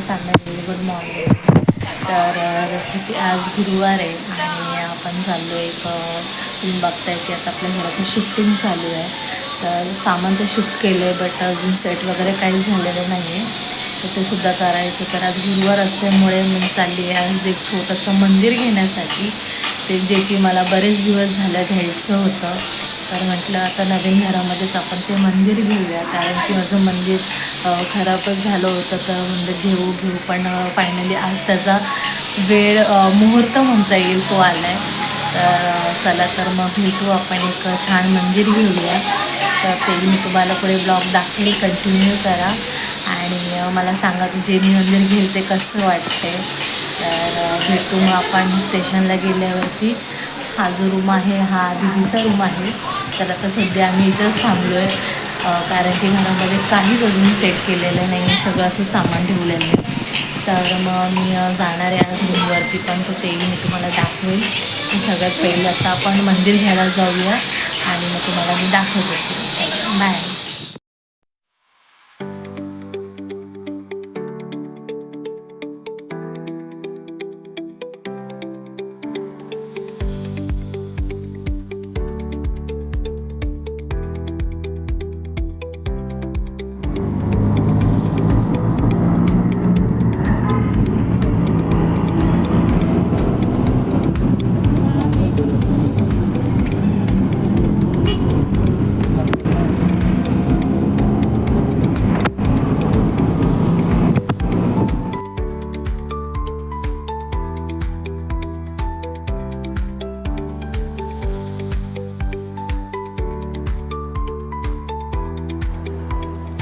Family good morning. तर जसं की आज गुरुवार आहे आणि आपण चाललो एक तुम्ही बघताय की आता आपल्या घराचं शिफ्टिंग चालू आहे. तर सामान तर शिफ्ट केलं आहे बट अजून सेट वगैरे काहीच झालेलं नाही आहे. तर ते सुद्धा करायचं. तर आज गुरुवार असल्यामुळे मी चालली आहे आज एक छोटंसं मंदिर घेण्यासाठी, ते जे की मला बरेच दिवस झालं घ्यायचं होतं. तर म्हटलं आता नवीन घरामध्येच आपण ते मंदिर घेऊया, कारण की माझं मंदिर खराबच झालं होतं. तर म्हणजे घेऊ पण फायनली आज त्याचा वेळ मुहूर्त म्हणता येईल तो आला आहे. तर चला तर मग भेटू, आपण एक छान मंदिर घेऊया. तर ते मी तुम्हाला पुढे ब्लॉग दाखवेल, कंटिन्यू करा आणि मला सांगा की जे मी मंदिर घेईल ते कसं वाटते. तर भेटू मग आपण स्टेशनला गेल्यावरती. हा जो रूम आहे हा दीदीचा रूम आहे. तर आता सध्या आम्ही इथंच थांबलो आहे, कारण की घरामध्ये काहीच अजून सेट केलेलं नाही, सगळं असं सामान ठेवलेलं आहे. तर मग मी जाणार आहे आज रूमवरती, पण तो तेही मी तुम्हाला दाखवेल. सगळ्यात पहिलं आता आपण मंदिर घ्यायला जाऊया आणि मग तुम्हाला मी दाखवते. चला बाय.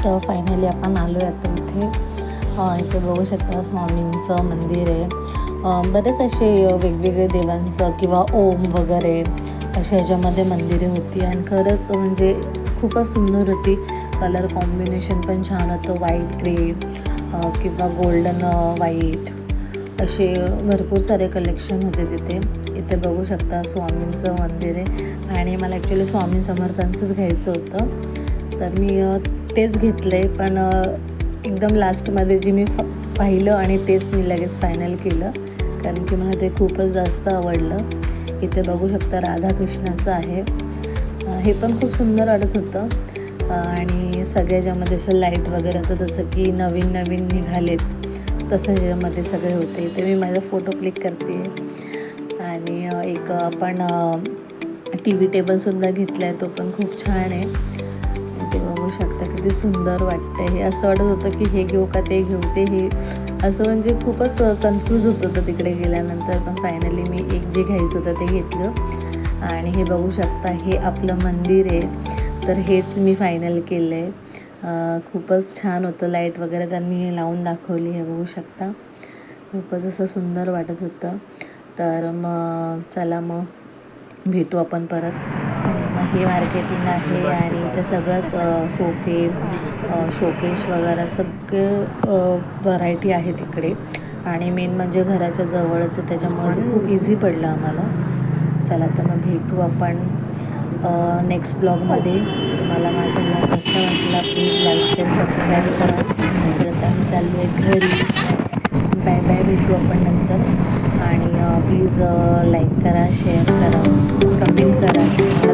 तर फायनली आपण आलो आहे आता इथे बघू शकता स्वामींचं मंदिर आहे. बरेच असे वेगवेगळे देवांचं किंवा ओम वगैरे अशा ह्याच्यामध्ये मंदिरे होती आणि खरंच म्हणजे खूपच सुंदर होती. कलर कॉम्बिनेशन पण छान होतं, व्हाईट ग्रे किंवा गोल्डन व्हाईट असे भरपूर सारे कलेक्शन होते तिथे. इथे बघू शकता स्वामींचं मंदिर आहे आणि मला ॲक्च्युली स्वामी समर्थांचंच घ्यायचं होतं. तर मी तेच घेतलं आहे, पण एकदम लास्टमध्ये जे मी पाहिलं आणि तेच मी लगेच फायनल केलं, कारण की मला ते खूपच जास्त आवडलं. इथे बघू शकता राधाकृष्णाचं आहे. हे पण खूप सुंदर वाटत होतं आणि सगळ्या ज्यामध्ये असं लाईट वगैरे आता जसं की नवीन नवीन निघालेत तसं ज्यामध्ये सगळे होते. ते मी माझा फोटो क्लिक करते आणि एक आपण TV टेबलसुद्धा घेतला आहे, तो पण खूप छान आहे. ते बघू शकता किती सुंदर वाटतं. हे असं वाटत होतं की हे घेऊ का ते घेऊ, ते हे असं म्हणजे खूपच कन्फ्यूज होत होतं तिकडे गेल्यानंतर. पण फायनली मी एक जे घ्यायचं होतं ते घेतलं आणि हे बघू शकता हे आपलं मंदिर आहे. तर हेच मी फायनल केलं आहे. खूपच छान होतं, लाईट वगैरे त्यांनी लावून दाखवली. हे बघू शकता खूपच असं सुंदर वाटत होतं. तर मग चला मग भेटू आपण परत. चला मग हे मार्केटिंग आहे आणि ते सगळं सोफे शोकेश वगैरे सगळं व्हरायटी आहे तिकडे आणि मेन म्हणजे घराच्या जवळच आहे, त्याच्यामुळे ते खूप इझी पडलं आम्हाला. चला तर मग भेटू आपण नेक्स्ट ब्लॉगमध्ये. तुम्हाला माझा ब्लॉग कसा वाटला प्लीज लाईक शेअर सबस्क्राईब करा. परत आम्ही चाललो आहे घरी. बाय बाय, भेटू आपण नंतर. आणि प्लीज लाईक करा, शेअर करा, कमेंट करा.